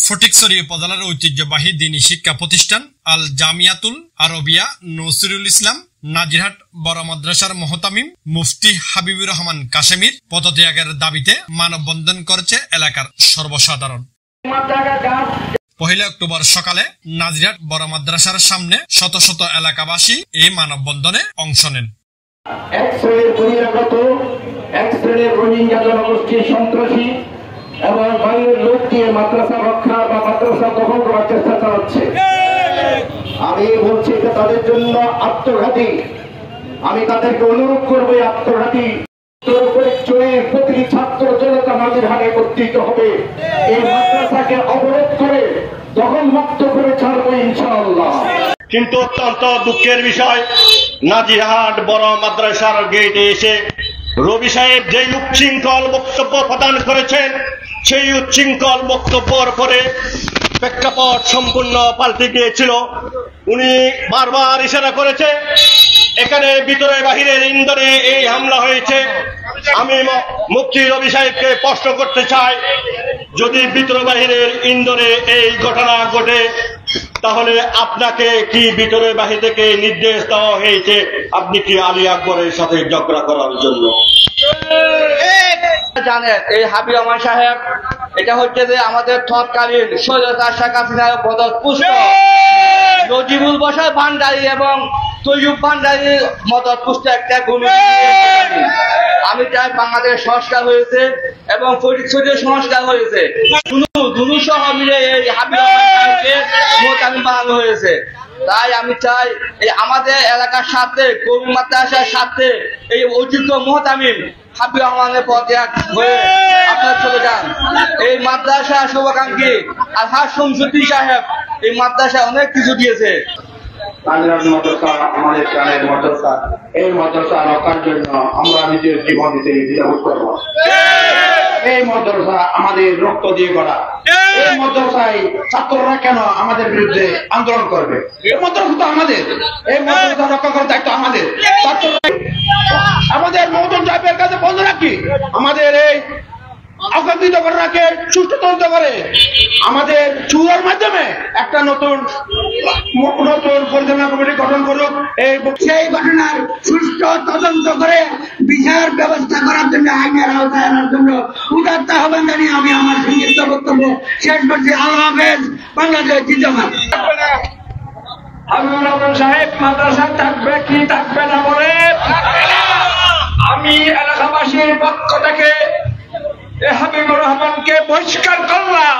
ফটিকছড়ি উপজেলার ঐতিহ্যবাহী দ্বীনী শিক্ষা প্রতিষ্ঠান আল জামিয়াতুল আরবিয়া নসিরুল ইসলাম নাজিরহাট বড় মাদ্রাসার মুহতামিম মুফতি হাবিবুর রহমান কাশেমির পদত্যাগের দাবিতে মানববন্ধন করেছে এলাকার সর্বসাধারণ। 1 অক্টোবর সকালে নাজিরহাট বড় মাদ্রাসার সামনে শত শত এলাকাবাসী এই মানববন্ধনে অংশ নেন। এক শ্রেণীর বহিরাগত, এক শ্রেণীর রোহিঙ্গা জনগোষ্ঠীর সন্ত্রাসী এবং বাইরের লোক দিয়ে মাদ্রাসা রক্ষা বা মাদ্রাসা দখল করার চেষ্টা চালাচ্ছে। আমি বলছি যে তাদের জন্য আত্মঘাতী। আমি তাদেরকে অনুরোধ করবো আত্মঘাতী প্রতিটি ছাত্র জনতা নাজিরহাটে একত্রিত হবে, এই মাদ্রাসাকে অবরোধ করে দখল মুক্ত করে ছাড়বো ইনশাআল্লাহ। কিন্তু অত্যন্ত দুঃখের বিষয়, নাজিরহাট বড় মাদ্রাসার গেটে এসে রবি সাহেব যেই উচ্ছৃঙ্খল বক্তব্য প্রদান করেছেন, সেই উচ্ছৃঙ্খল বক্তব্যের পরে প্রেক্ষাপট সম্পূর্ণ পাল্টে গিয়েছিল। উনি বারবার ইশারা করেছে এখানে ভিতরে বাহিরের ইন্ধনে এই হামলা হয়েছে। আমি মুফতি রবি সাহেবকে প্রশ্ন করতে চাই, যদি ভিতরে বাহিরের ইন্ধনে এই ঘটনা ঘটে তাহলে আপনাকে কি ভিতরে বাহির থেকে নির্দেশ দেওয়া হয়েছে আপনি কি আলী আকবরের সাথে ঝগড়া করার জন্য? জানেন এই হাবিব রহমান সাহেব এটা হচ্ছে যে আমাদের তৎকালীন স্বৈরাচার শেখ হাসিনার পদপুষ্ট নজিবুল বসার ভান্ডারী এবং তৈয়ুব ভান্ডারীর মদতপুষ্ট একটা ভূমি। আমি চাই বাংলাদেশ সংস্কার হয়েছে এবং ফটিকছড়ির সংস্কার হয়েছে, দুনু সহ মিলে এই হাবিব রহমান সাহেবকে মোতায়েন বানানো হয়েছে। তাই আমি চাই এই আমাদের এলাকার সাথে কবি মাদ্রাসার সাথে এই অযোগ্য মোহতামিম হাবিব রহমানের পদত্যাগ হয়ে আপনারা চলে যান। এই মাদ্রাসা শুভাকাঙ্ক্ষী আলহাজ শমসুদ্দিন সাহেব এই মাদ্রাসায় অনেক কিছু দিয়েছে। মাদ্রাসা আমাদের প্রাণের মাদ্রাসা, এই মাদ্রাসা রক্ষার জন্য আমরা নিজের জীবন দিতে দ্বিধাবোধ করবো। এই মাদ্রাসা আমাদের রক্ত দিয়ে গড়া, এই মাদ্রাসায় ছাত্ররা কেন আমাদের বিরুদ্ধে আন্দোলন করবে? এই মাদ্রাসা তো আমাদের, এই মাদ্রাসা রক্ষা করার দায়িত্ব আমাদের। আমাদের মহতম সাহেবের কাছে বন্ধ রাখি, আমাদের এই আকাঙ্ক্ষিত ঘটনাকে সুষ্ঠু তদন্ত করে আমাদের চুয়ার মাধ্যমে একটা নতুন পরিচালনা কমিটি গঠন করুক। সেই ঘটনার সুষ্ঠু তদন্ত করে বিচার ব্যবস্থা করার জন্য, আইনের আওতায় আনার জন্য উদাত্ত আহ্বান জানিয়ে আমি আমার সংক্ষিপ্ত বক্তব্য শেষ করছি। আল্লাহ হাফেজ। বাংলাদেশ জিন্দাবাদ। হাবিবুর রহমান সাহেব মাদ্রাসা থাকবে কি থাকবে না বলে আমি এলাকাবাসীর পক্ষ থেকে হাবিবুর রহমানকে বহিষ্কার করলাম।